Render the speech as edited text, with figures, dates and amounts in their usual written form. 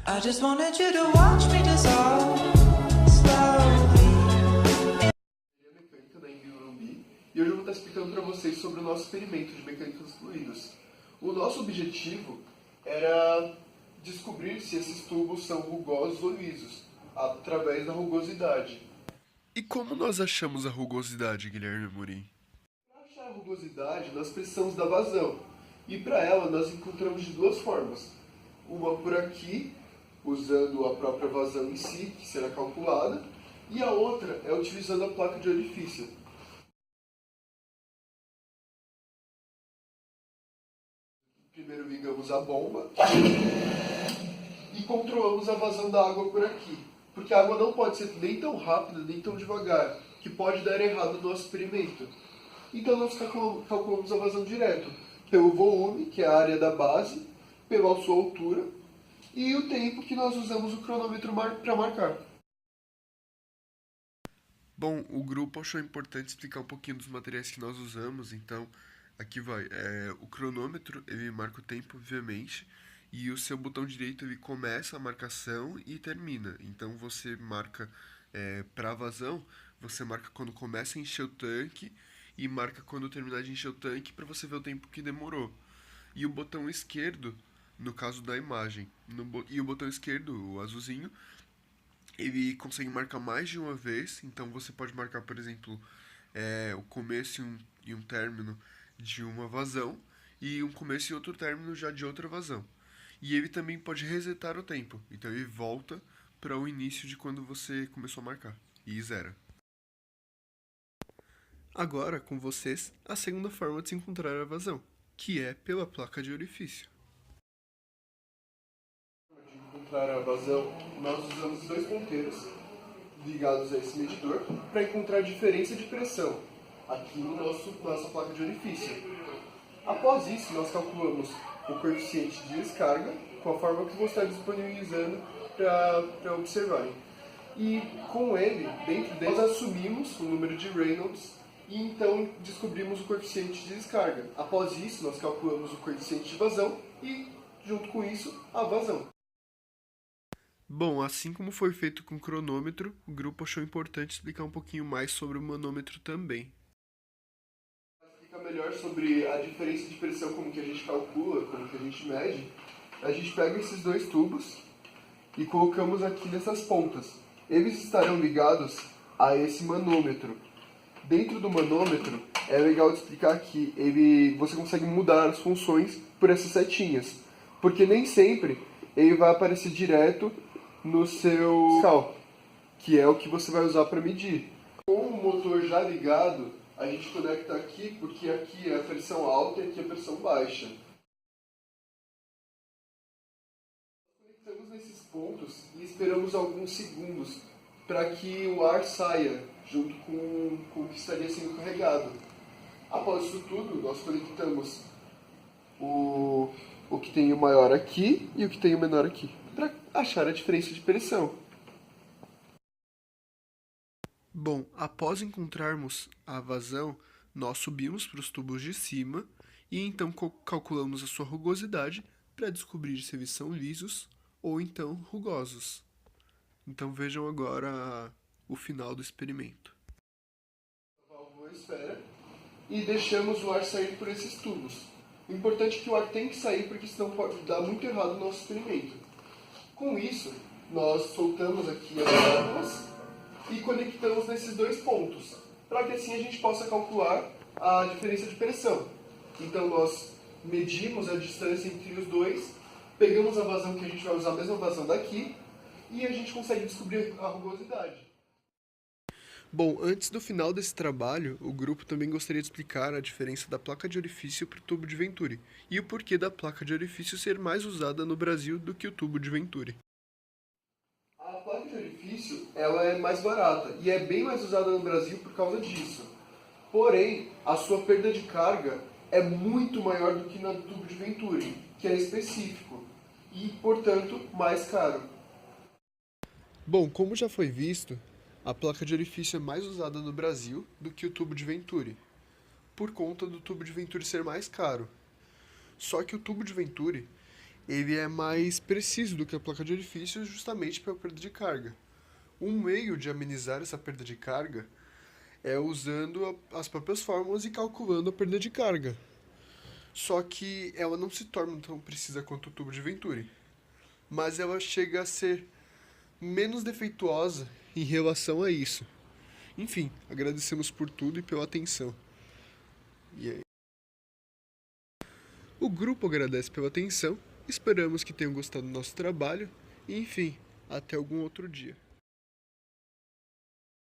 I just wanted you to watch me dissolve slowly. Mecânica da Morumbi, e hoje eu vou estar explicando para vocês sobre o nosso experimento de mecânica dos fluidos. O nosso objetivo era descobrir se esses tubos são rugosos ou lisos, através da rugosidade. E como nós achamos a rugosidade, Guilherme Amorim? Para achar a rugosidade, nós precisamos da vazão, e para ela nós encontramos de duas formas. Uma por aqui, usando a própria vazão em si, que será calculada, e a outra é utilizando a placa de orifício. Primeiro ligamos a bomba e controlamos a vazão da água por aqui, porque a água não pode ser nem tão rápida nem tão devagar, que pode dar errado no nosso experimento. Então nós calculamos a vazão direto, pelo volume, que é a área da base, pela sua altura, e o tempo que nós usamos o cronômetro para marcar. Bom, o grupo achou importante explicar um pouquinho dos materiais que nós usamos, então aqui vai. O cronômetro, ele marca o tempo, obviamente, e o seu botão direito ele começa a marcação e termina. Então você marca para a vazão, você marca quando começa a encher o tanque e marca quando terminar de encher o tanque para você ver o tempo que demorou. E o botão esquerdo, no caso da imagem, e o botão esquerdo, o azulzinho, ele consegue marcar mais de uma vez. Então você pode marcar, por exemplo, o começo e um término de uma vazão e um começo e outro término já de outra vazão. E ele também pode resetar o tempo, então ele volta para o início de quando você começou a marcar e zera. Agora, com vocês, a segunda forma de se encontrar a vazão, que é pela placa de orifício. Para encontrar a vazão, nós usamos dois ponteiros ligados a esse medidor para encontrar a diferença de pressão aqui no nossa placa de orifício. Após isso, nós calculamos o coeficiente de descarga com a forma que vou estar disponibilizando para observarem. E com ele, dentro dele, nós assumimos o número de Reynolds e então descobrimos o coeficiente de descarga. Após isso, nós calculamos o coeficiente de vazão e, junto com isso, a vazão. Bom, assim como foi feito com o cronômetro, o grupo achou importante explicar um pouquinho mais sobre o manômetro também. Para explicar melhor sobre a diferença de pressão, como que a gente calcula, como que a gente mede, a gente pega esses dois tubos e colocamos aqui nessas pontas. Eles estarão ligados a esse manômetro. Dentro do manômetro, é legal de explicar que você consegue mudar as funções por essas setinhas, porque nem sempre ele vai aparecer direto no seu cal, que é o que você vai usar para medir. Com o motor já ligado, a gente conecta aqui, porque aqui é a pressão alta e aqui é a pressão baixa. Conectamos nesses pontos e esperamos alguns segundos para que o ar saia junto com o que estaria sendo carregado. Após isso tudo, nós conectamos o que tem o maior aqui e o que tem o menor aqui, para achar a diferença de pressão. Bom, após encontrarmos a vazão, nós subimos para os tubos de cima e então calculamos a sua rugosidade para descobrir se eles são lisos ou então rugosos. Então vejam agora o final do experimento. A válvula esfera e deixamos o ar sair por esses tubos. O importante é que o ar tem que sair, porque senão pode dar muito errado no nosso experimento. Com isso, nós soltamos aqui as válvulas e conectamos nesses dois pontos, para que assim a gente possa calcular a diferença de pressão. Então nós medimos a distância entre os dois, pegamos a vazão que a gente vai usar, a mesma vazão daqui, e a gente consegue descobrir a rugosidade. Bom, antes do final desse trabalho, o grupo também gostaria de explicar a diferença da placa de orifício para o tubo de Venturi e o porquê da placa de orifício ser mais usada no Brasil do que o tubo de Venturi. A placa de orifício ela é mais barata e é bem mais usada no Brasil por causa disso. Porém, a sua perda de carga é muito maior do que na do tubo de Venturi, que é específico e, portanto, mais caro. Bom, como já foi visto, a placa de orifício é mais usada no Brasil do que o tubo de Venturi, por conta do tubo de Venturi ser mais caro. Só que o tubo de Venturi, ele é mais preciso do que a placa de orifício justamente pela perda de carga. Um meio de amenizar essa perda de carga é usando as próprias fórmulas e calculando a perda de carga. Só que ela não se torna tão precisa quanto o tubo de Venturi, mas ela chega a ser menos defeituosa em relação a isso. Enfim, agradecemos por tudo e pela atenção. E aí? O grupo agradece pela atenção, esperamos que tenham gostado do nosso trabalho e, enfim, até algum outro dia.